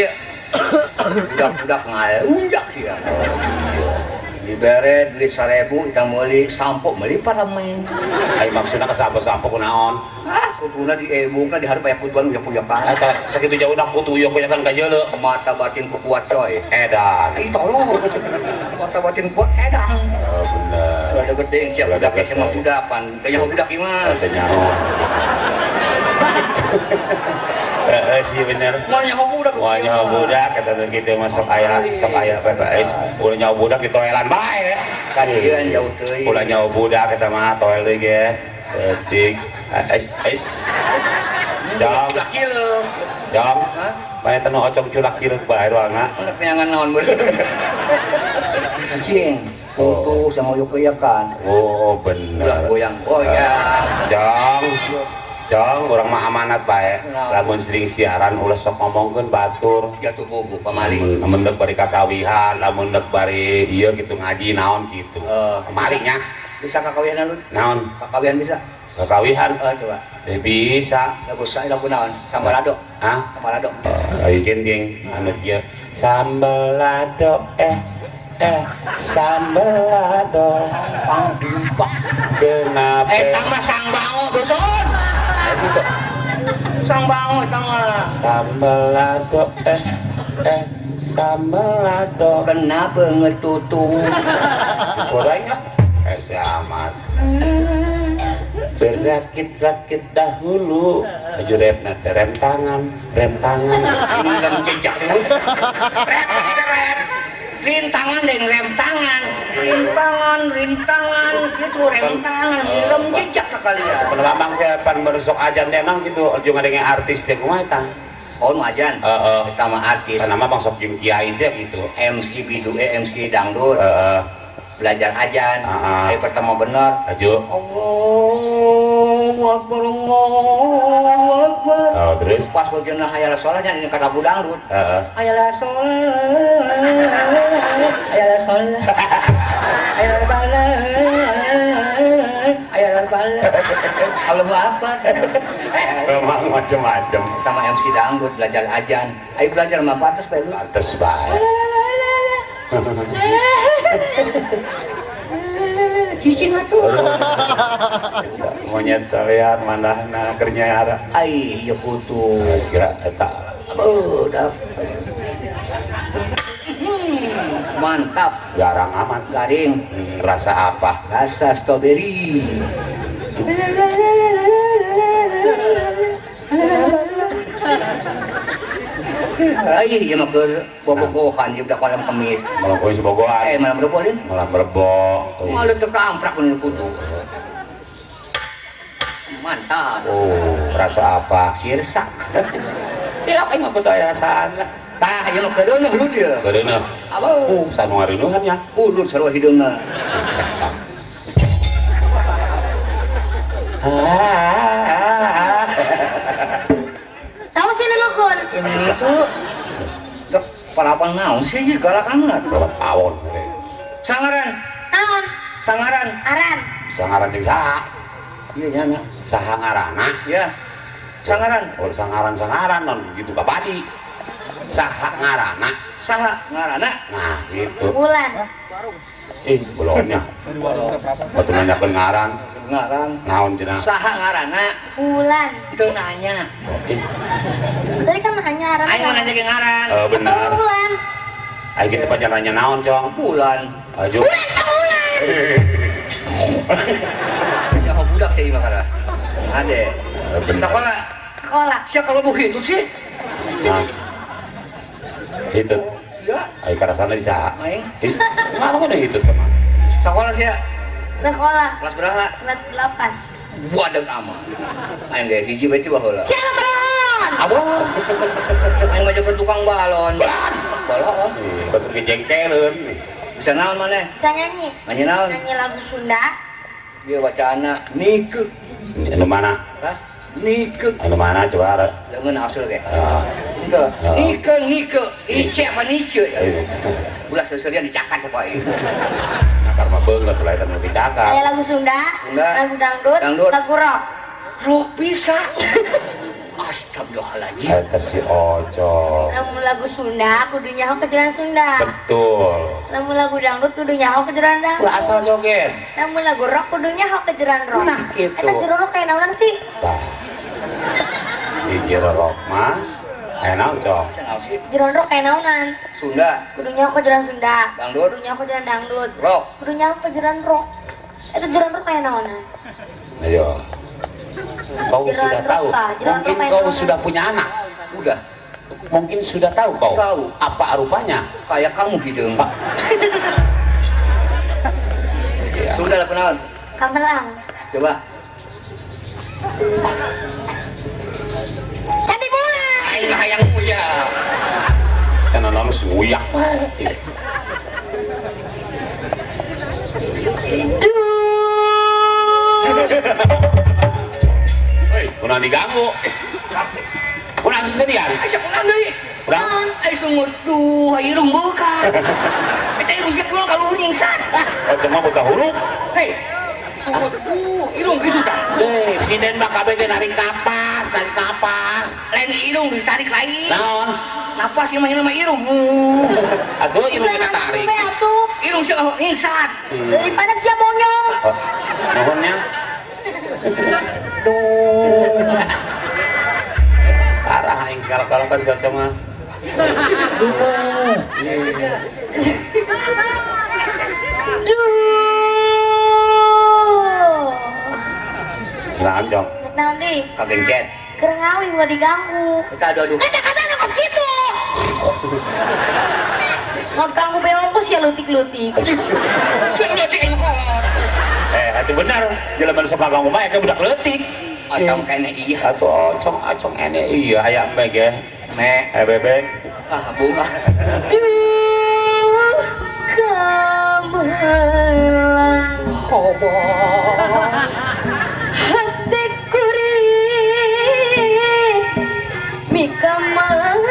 dia. Budak-budak ngalunjak sih ya. Dibere duit 1000 kita meuli sampo meuli paramen. Ai maksudna ka sampo-sampo kunaon? Kuduna di ebukna di hareup aya putuan uyak-uyakan. Eta sakitu jauh dak putu uyuk-uyakan ka jeuleu. Mata batin ku kuat coy. Edan. Ih tolong. Mata batin kuat edang. Oh bener. Ada gede siap budak ge mah budakan. Tanya budak ieu mah. Teu nyaho. Sih bener. Mau nyaho budak. Wah nyaho budak kata kitu mah sok aya PPS. Ulah nyaho budak di toilan bae. Kadieu jauh teuing. Ulah nyaho budak eta mah toel deui ge. Etik Jam kileuk. Jam. Bae teh nu ocok culak kileuk bae ruangna. Anak neangan naon bener. Cing, putu sama uyuk-uyukan. Oh bener. Goyang-goyang. Jong, orang mah amanat bae. Lamun sering siaran ulah sok ngomongkeun batur. Jatuh buku pamali. Lamun deuk bari kakawihan, lamun deuk bari ieu kitu ngaji naon kitu. Malingnya. Bisa kakawihan lu? Naon? Kakawihan bisa? Kakawihan. Coba. Bisa. Lagu naon? Sambalado. Hah? Sambalado. Ayo geng anu kieu. Sambalado sambalado. Pangdimpak. Kenapa? Tang mah sang bango tuh son. Gitu. Sang bango tang mah. Sambalado sambalado. Kenapa ngetutung? Suaranya amat. Berakit-rakit dahulu. Aju repna teh rem tangan. Ini lem jejak dulu. Rem. Rintangan dan rem tangan. Rintangan gitu rem tangan. Lem jejak sekalian. Penambang teh pan beresok ajan teh nang gitu. Aju ngadenge artis teh kumaha tang? Oh ajan. Kita mah artis. Nama bang sok jeung kiai teh gitu. MC biduge MC dangdut. Belajar ajan. Ayo pertama bener. Aju. Allahu Akbar, Allahu Akbar. Oh terus? Pas bagian hayal sholatnya ini kata budangdut. Hayal sholat, hayal bala, Allahu Akbar. Memang macam-macam. Pertama MC dangdut belajar ajan. Ayo belajar sama pantas bae lu. Pantes bae. Cicing atuh. Monyet solean mandahna keur nyaara. Ai ya putu. Segera eta. Budak. Mantap. Garang amat. Garing. Rasa apa? Rasa strawberry. Ai ya mah keur bobogohan di budak malam kemis. Malam kowe sebogohan. Malam berbolin. Malam berbo. Malu teu kamprak mun putu. Mantap. Oh, rasa apa? Sirsak. Tidak kayak mah betul rasana. Tah ieu mah kedeuneuh lu dia. Kedeuneuh. Abah. Sanu ngareuneuhan nya. Ulut sarua hideungna. Satang. Tahu sih nelukun. Ini tuh parapan naon sih ieu galak amat. Berapa tahun mere. Sangaran. Tahun. Sangaran. Aran. Sangaran jeung saha? Iya nya. Saha ngaranna? Ya. Sangaran. Oh, sangaran non gitu ka badi. Saha ngaranna? Saha ngaranna? Nah, gitu. Bulan. Belumnya. Batu nanyakeun ngaran. Ngaran. Naon cenah? Saha ngaranna? Bulan. Teu nanya. Tadi kan nanya aran. Aing mau nanya ke ngaran. Benar. Bulan. Aing gitu pacar nanya naon, Cong? Bulan. Aju. Bulan bulan. Ya budak sih makara. Ade. Sekolah. Sekolah. Siapa kalau begitu sih? Nah. Itu. Ya. Aing karasana di saha? Aing. Kenapa kok gitu, teman? Sekolah sih. Sekolah. Kelas berapa? Kelas 8. Buadeg aman. Aing ge hiji bae ti baheula. Siapa beran? Abah. Aing maju ke tukang balon. Balon. Betul kejengkelan. Bisa naon maneh? Bisa nyanyi. Nyanyi naon? Nyanyi lagu Sunda. Dia bacaana nike. Anu mana? Hah? Nike. Anu mana coba? Leungeun asul ge. Heeh. Nike. Ice apa nice? Ulah seserian dicakan sapoe. Nakar mah beungeut ulah eta nu dicakar. Ada lagu Sunda. Sunda. Lagu dangdut. Dangdut. Lagu rock. Rock bisa. Astaga. Astagfirullahaladzim. Eta si Ojo. Lamun lagu Sunda kudu nyaho kejuran Sunda. Betul. Lamun lagu dangdut kudu nyaho kejuran dangdut. Ulah asal joget. Lamun lagu rock kudu nyaho kejuran rock. Nah gitu. Eta jero rock kayak naonan sih? Tah. Jero rock mah enak cok. Jero rock kayak naonan? Sunda. Kudu nyaho kejuran Sunda. Dangdut. Kudu nyaho kejuran dangdut. Rock. Kudu nyaho kejuran rock. Eta jero rock kayak naonan? Ayo. Kau Jiran sudah tahu. roka, jiran Mungkin roka yang kau mana? sudah punya anak. Udah. Mungkin sudah tahu kau. Tahu. Apa rupanya? Kayak kamu hidung. Pak. Ya. Sunda lagu naon? Kamelang. Coba. Candi bulan. Aing hayang uya. Karena nama semuyak. Hei, kurang diganggu. Kurang sesedian. Asa pulang deui. Kurang. Ai sungut duh, irung buka. Eta irung sia kulang kaluhur nyingsan. Oh, cuma buka huruf. Hei. Sungut duh, irung gitu tah. Hei, sinden mah kabeh teh narik napas, narik napas. Lain irung ditarik lain. Naon? Napas yang mah irung. Atuh irung kita tarik. Irung sia nyingsan. Daripada sia monyong. Oh, nuhunnya. Duh. Parah aing sekali-kali kan saya cuma. Duh. Nah, Jong. Naon deui? Kagencet. Keur ngawi ulah diganggu. Kita aduh. Kadang-kadang pas gitu. Mau ganggu beong ku sia leutik-leutik. Sing nyocik engkor. Itu benar. Jelema sok kagak ngomong kayak budak leutik. Acong kene iya. Atuh acong ene iya aya embeg ge. Me. Bebek. Ah, bunga. Kamelang Hobo. hati kuring mika malang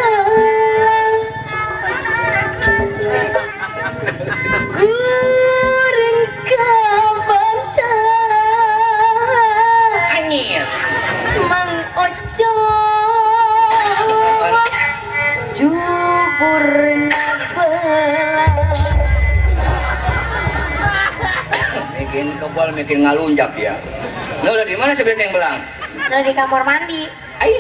kuring kabantah Anyir. Mang Ojo jubur nabelang Bikin kebal, bikin ngalunjak ya. Lo udah di mana sebetulnya yang belang? udah di kamar mandi Ai.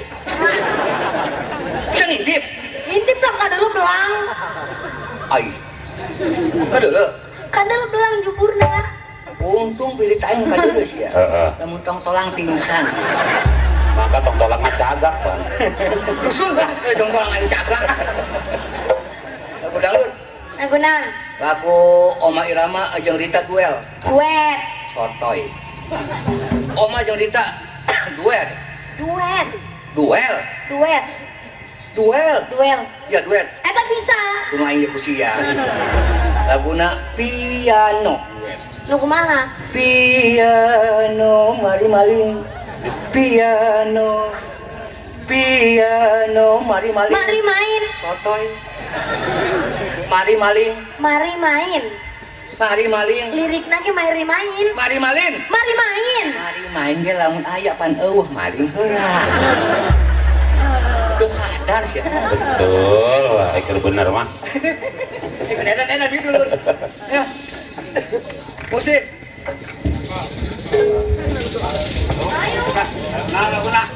Bisa ngintip. intip lah kadang lu belang Ai. Kadele. kadang belang juburna Untung pilih tayang kadele sih ya. Heeh. Lamun tong tolang pingsan. Maka tong tolak mah cagak, Bang. Dusun lah, tong tolang anu cagak. Lagu dangdut. lagu naon Lagu Oma Irama jeung Rita duel. duet Sotoy. Oma jeung Rita duel. duet Duel. duet Duel. duel Ya duet. eta bisa Cuma ieu kusia. Laguna piano. nu kumaha Piano mari maling. Piano. Piano mari maling. mari main Sotoy. Mari maling. mari main Mari maling. lirikna ge mari main Mari maling. mari main Mari main ge lamun aya pan eueuh maling heula. Geus sadar sih. Betul, wah, iker bener mah. Edan gitu lur. Ya. Musik.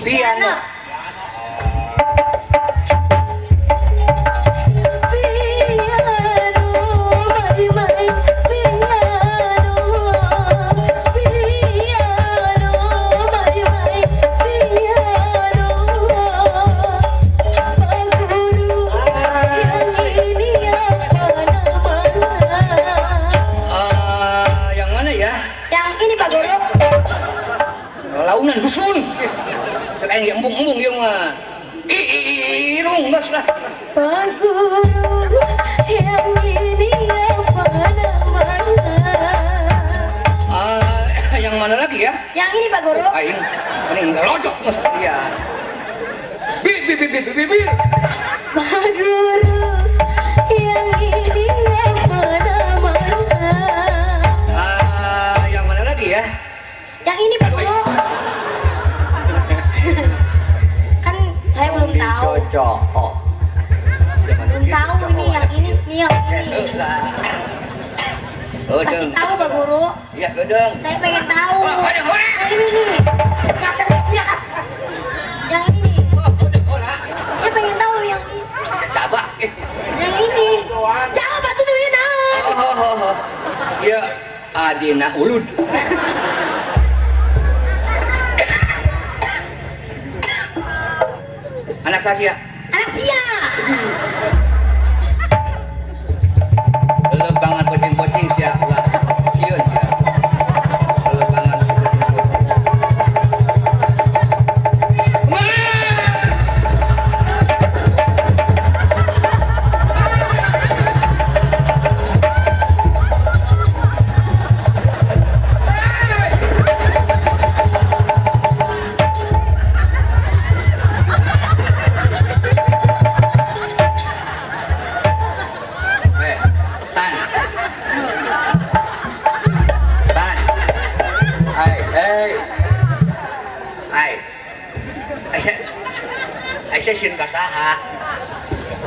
Piano. piano mari main piano piano mari main piano Pak Guru yang ini apa namanya Yang mana ya? yang ini Pak Guru Launan dusun. Kayak embung-embung ieu mah. Irung geus lah. Pak Guru yang ini apa namanya Yang mana lagi ya? yang ini Pak Guru Aing mending ngelojok geus dia. Bir. Pak Guru yang ini apa namanya Yang mana lagi ya? yang ini Pak Guru kan saya cok. Oh. Belum tahu ini yang ini, nih yang ini. Kasih tahu Pak Guru. Iya, gedeng. Saya pengen tahu. Gedeng, Yang ini nih. Yang ini nih. Dia pengen tahu yang ini. Coba. Yang ini. Jawab Pak Tuduhin. Oh. Iya, Adina Ulud. Anak Sasia. Anak Sia. Lebangan pocing-pocing siapa? Sieun sia. Lebangan pocing-pocing. Aisyah sieun ka saha?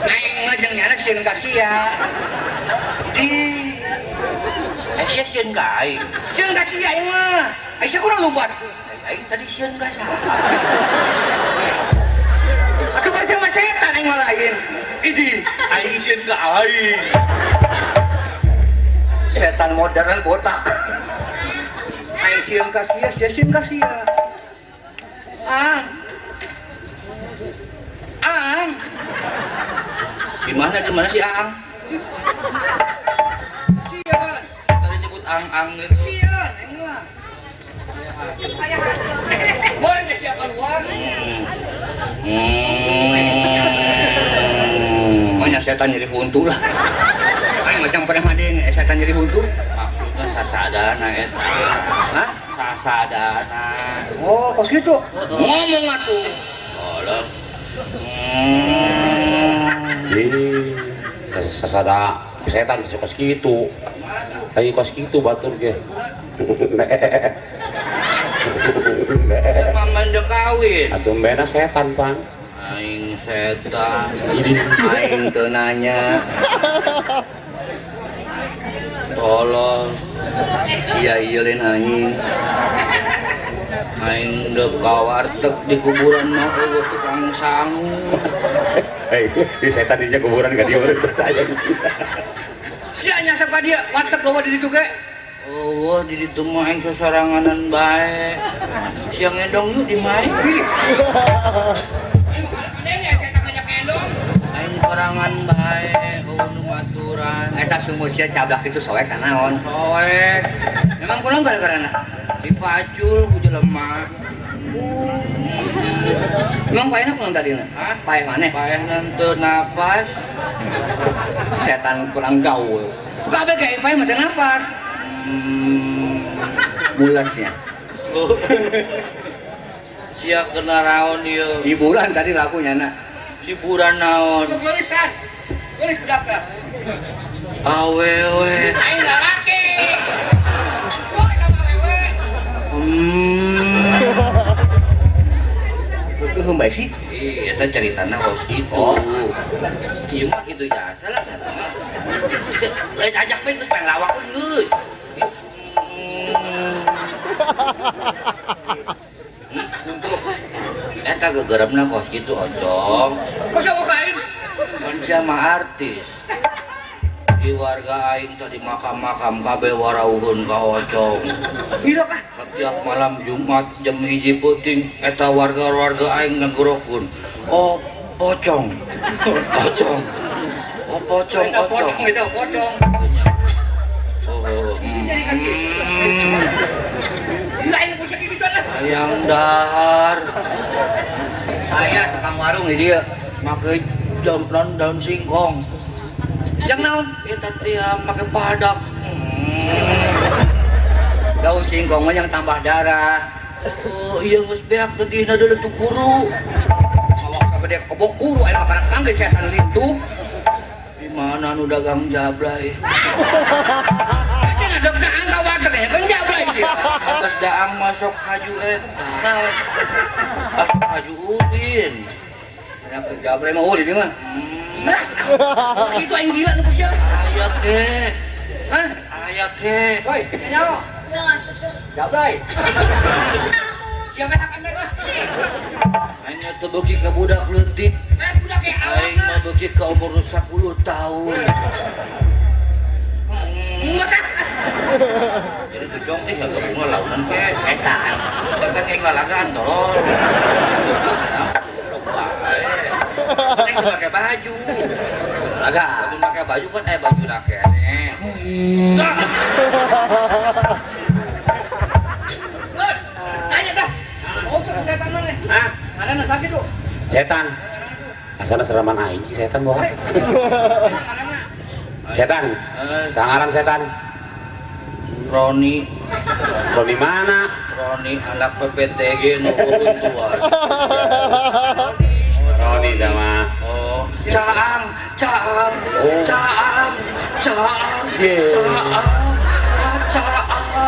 Aing mah jeung nyana sieun ka sia. Di Aisyah sieun ka aing. Sieun ka sia aing mah. Aisyah kurang lupa. Aing tadi sieun ka saha? Atuh ka sama setan aing mah lain. Idi, aing sieun ka aing. Setan modern botak. Aing sieun ka sia, sia sieun ka sia. Ang. Gimana si Ang? Sian. Tadi nyebut Ang gitu. Sian, enggak. Boleh ya siapa keluar? Banyak setan nyeri buntu lah. Aing macam pernah madeng setan nyeri buntu. Maksudnya sasadana eta. Hah? Sasadana. Oh, kos gitu. Ngomong atuh. Boleh. Sasada setan suka gitu. Ayo kos gitu batur ge. Mamanda kawin. Atuh mbena setan, Pan. Aing setan. Aing teu nanya. Tolong. Sia ieu lain aing. Aing dek ka warteg di kuburan mah eueuh tukang sangu. Hei, di setan di kuburan gak dia urip bertanya. Sia nyasap ka dia warteg loba di ditu ge. Oh, di ditu mah aing sasaranganan bae. Sia ngendong yuk di mae. Adanya setan ngajak ngendong. Aing sorangan bae, eueuh nu maturan. Eta sumur sia cablak itu soek ka naon? Soek. Memang kunaon gara-garana? Dipacul ku jelema. Emang paehna kunaon tadina? Hah? Paeh maneh? Paehna teu napas. Setan kurang gaul. Kabeh ge paeh mah teu napas. Mulasnya. Sia kena raon ieu. Hiburan tadi lakunya na. Hiburan naon? Tulisan. Tulis budak-budak. Awewe. Aing lalaki. Itu mbak sih? Iya, itu ceritanya kos gitu. Oh, iya mah gitu jasa lah. Ajak main terus pengen lawak pun guys. Untuk, eta gegerapna kos gitu ocong. Kos siapa kain? Manusia mah artis. Di warga aing tadi makam-makam kabeh warauhun ka ocong. Iya kah? Setiap malam Jumat jam 1 peuting eta warga-warga aing ngagorokun. Oh, pocong. Pocong. Oh, pocong, pocong itu pocong. Oh, jadi kan gitu. Enggak ini busuk gitu lah. Ayang dahar. Aya tukang warung di dia make daun singkong. Jang naon? Eta teh make padak. Daun singkong mah yang tambah darah. Oh iya geus beak getihna deuleu tu guru. Awak sagede kebok guru aya makarak kangge setan lintu. Di mana nu dagang jablay? Cenah deg daang ka warteg nya kan jablay sih. Atas daang masuk haju eta. Masuk haju Udin. Ya jawab mah ini mah. Nah, itu aing gila nu sia. Aya ke. Hah? Aya ke. Woi, nyawa. Jawab deui. Siapa hak anda mah? Aing teu beuki ka budak leutik. Budak ge Aing mah beuki ka umur 10 tahun. Jadi tuh dong, agak bunga launan ke setan. Setan yang ngalagaan tolol. Ini tuh pakai baju. Laga. Kalau pakai baju kan baju nakene. Tanya dah. Oh, tuh setan mana? Hah? Mana sakit tuh? Setan. Asana seraman aing setan bawa. Mana? Setan. Sangaran setan. Roni Mana? Roni anak PPTG nu runtuhan. Roni sama. Oh, caang.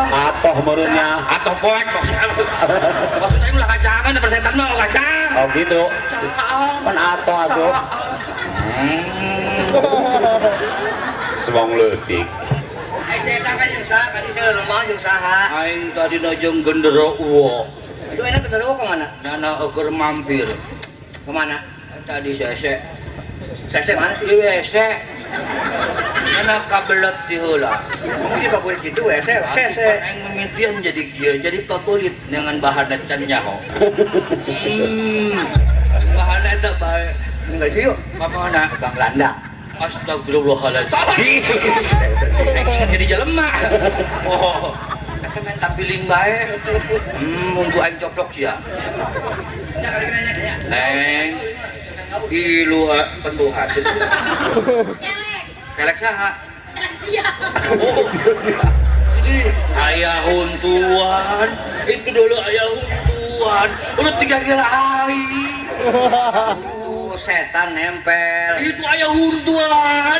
Atoh merunnya. Atau poek maksudnya ulah kacangan da persetan mah kacang. Oh gitu. Caang. Kan atoh atuh. Semong leutik. Setan kan yang saha, kan saya lemah yang saha. Aing tadi jeung genderuwo. Itu enak kendaraan ke mana? Nana keur mampir. Kemana? Tadi sese. Sese mana sih? Di WC. Nana kabelet di heula. Kamu jadi pabulit gitu, sese. Aing mimitian jadi kieu, jadi pabulit dengan bahan can nyaho. Bahan eta bae. Enggak dia. Pamana? Bang Landa. Astagfirullahaladzim. Aing inget jadi jelema. Oh, eta main tampiling bae. Untuk aing coplok sia. Neng, ilu penduhan. Kelek saha? Kelek siap. Oh, jadi ayah huntuan. Itu dulu ayah huntuan. Udah 3 kali aing. Itu setan nempel. Itu ayah huntuan.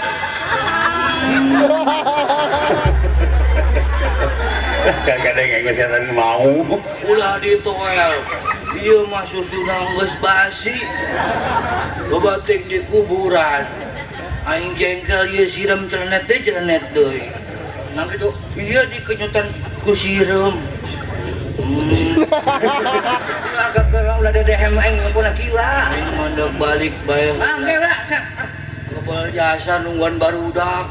Kadang-kadang yang setan mau. Ulah ditoel. Ieu mah susuna geus basi. Loba teh di kuburan. Aing jengkel ieu siram celenet deui. Nang kitu. Iya dikenyutan ku sireum. Ulah dedehem aing ngampuna gila. Aing mandek balik bae. Angge lah. Kebal jasa nungguan barudak.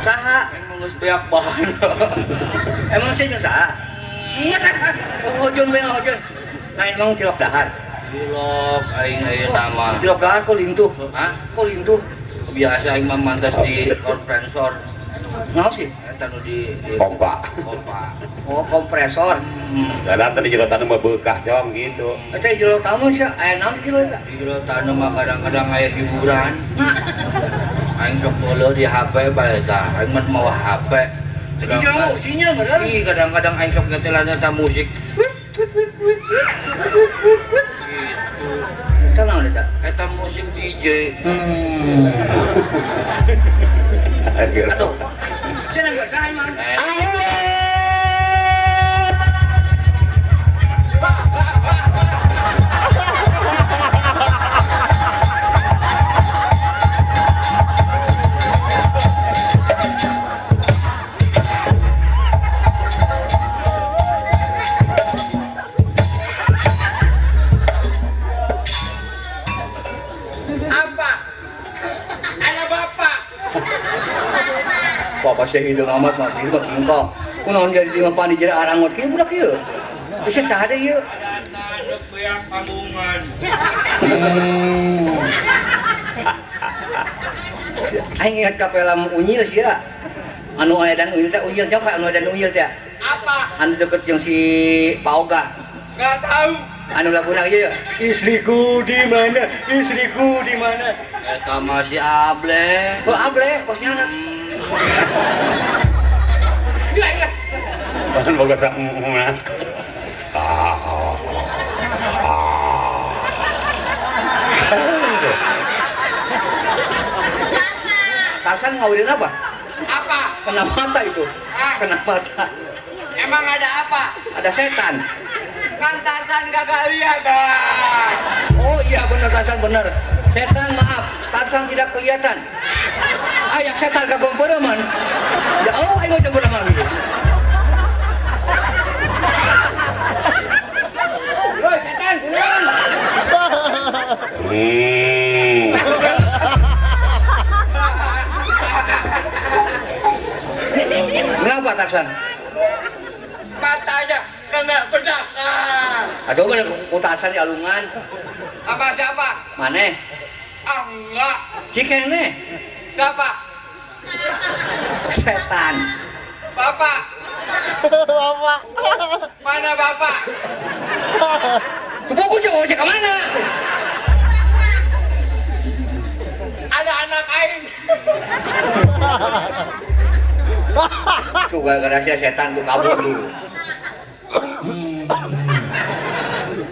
Saha? Aing geus beak bahan. Emang saya jeung saha? Enggak saha. Hojun bae hojun. Lain emang cilok dahar. Cilok aing aya nama. Cilok dahar kok lintuh. Hah? Kok lintuh? Biasa aing mah mantas di kompresor. Naon sih? Eta nu di Pompa. Oh, kompresor. Kadang tadi jerotan mah bekah cong gitu. Eta jero tamu sih aya naon jero eta? Di jero tanah mah kadang-kadang aya hiburan. Aing sok beuleum di HP bae eta. Aing mah mawa HP. Jadi jero mah usinya bener. Ih, kadang-kadang aing sok ngetelan eta musik. Eta naon eta? Eta musik DJ. Aduh. Cenah enggak saha emang. Papa saya hidung amat mah, itu mah kingkong. Kunaon jadi di mah di jera arangot kieu budak ieu. Bisa saha deui ieu? Anak beak pambungan. Aing ingat ka film Unyil sih ya. Anu edan Unyil teh Unyil jauh anu edan Unyil teh. Apa? Anu deket yang si Pak Oga. Enggak tahu. Anu laguna ieu. Istriku di mana? Istriku di mana? Eta masih Able. Oh, Able kosnya anak. Gila. Bahan boga sama. Tarsan ngawurin apa? Apa? Kena mata itu. Kena mata. Emang ada apa? Ada setan. Kan Tarsan gagal lihat. Oh iya bener Tarsan bener. Setan maaf, Tarzan tidak kelihatan. Ayah setan kagak pereman. Ya Allah, ayo mau jemput sama gitu. Woi setan, pulang. Kenapa Tarzan? Matanya kena bedakan. Aduh, mana kutasan di alungan? Sama siapa? Mana? Ah, enggak. Cikene. Siapa? Setan. Bapak. Bapak. Mana bapak? Tuh buku sih mau cek kemana? Ada anak aing. Tuh gara-gara si setan tuh kabur dulu.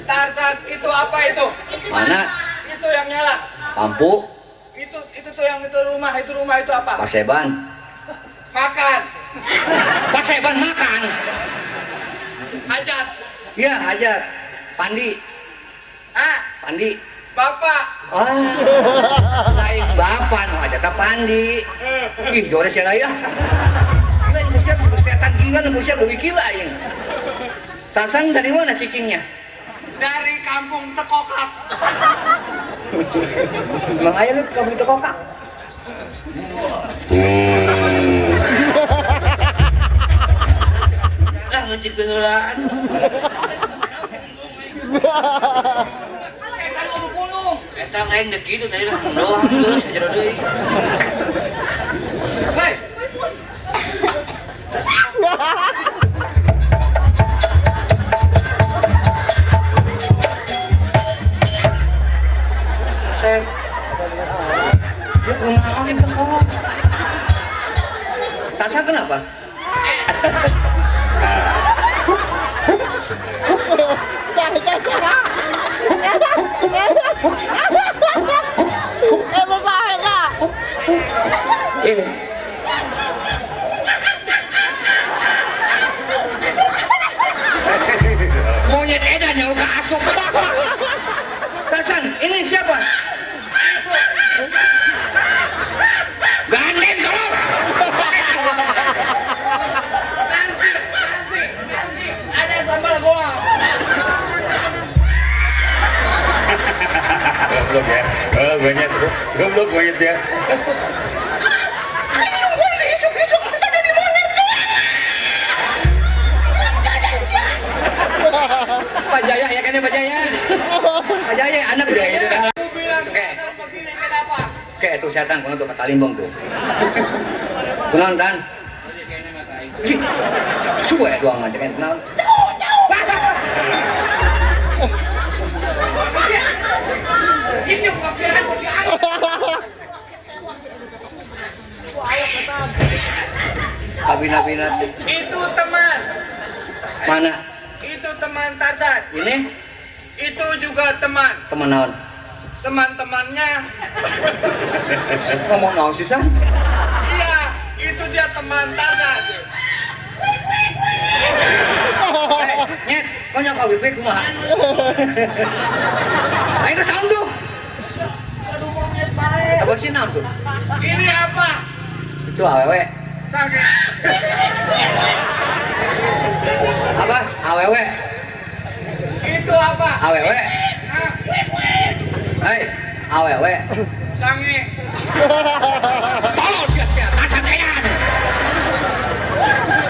Tarzan, itu apa itu? Mana? Itu yang nyala. Lampu. Itu tuh yang itu rumah itu apa? Paseban. Makan. Paseban makan. Hajat. Iya hajat. Pandi. Ah, Pandi. bapak. Ah, lain bapak no hajat Pandi. Ih jores ya lah ya. Gila ini siap setan gila nih siap lebih gila ini. Tarzan dari mana cicingnya? Dari kampung Tekokak. Mang ayah lu kamu Tekokak. Ah, ngecip behelaan. Setan ngomong pulung. Eta aing dek kitu tadi lah doang geus sajero deui. Hei. Sen. Lu kumaha nih Tekokak? Tarzan kenapa? Monyet edan yang udah asuk. Tarzan, ini siapa? Gandeng kalau. Nanti. Ada sambal goa. Goblok ya. Oh, banyak. Goblok banyak ya. Isuk-isuk kita jadi monyet. Pak Jaya ya kan ya Pak Jaya. Pak Jaya anak Jaya. Aku bilang Tarzan begini kenapa? Oke, itu setan kuno tuh Kalimbong tuh. Kunaon tan? Cik. Suwe doang aja kan kunaon. Jauh. Ini bukan piaran kopi air. Kabina-bina. Itu teman. Mana? Itu teman Tarzan. Ini Itu juga teman. teman naon? Teman-temannya. Ngomong naon sih san? Iya, itu dia teman Tarzan. Nyet, kau nyok kau bibit kumaha? Ayo ke sound tuh. Apa sih naon tuh? Ini apa? Itu awewe. Kakek. Apa? Awewe. Itu apa? Awewe. Hah? Hei, awewe. Sange. Tolong sia-sia Tarzan edan.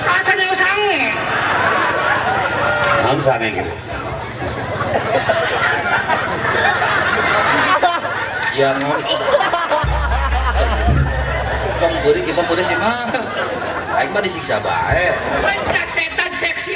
Tarzan yang sange. Naon sange gitu. Siang. Tong beuri ieu mah beuri sih mah. Aing mah disiksa bae. Setan seksi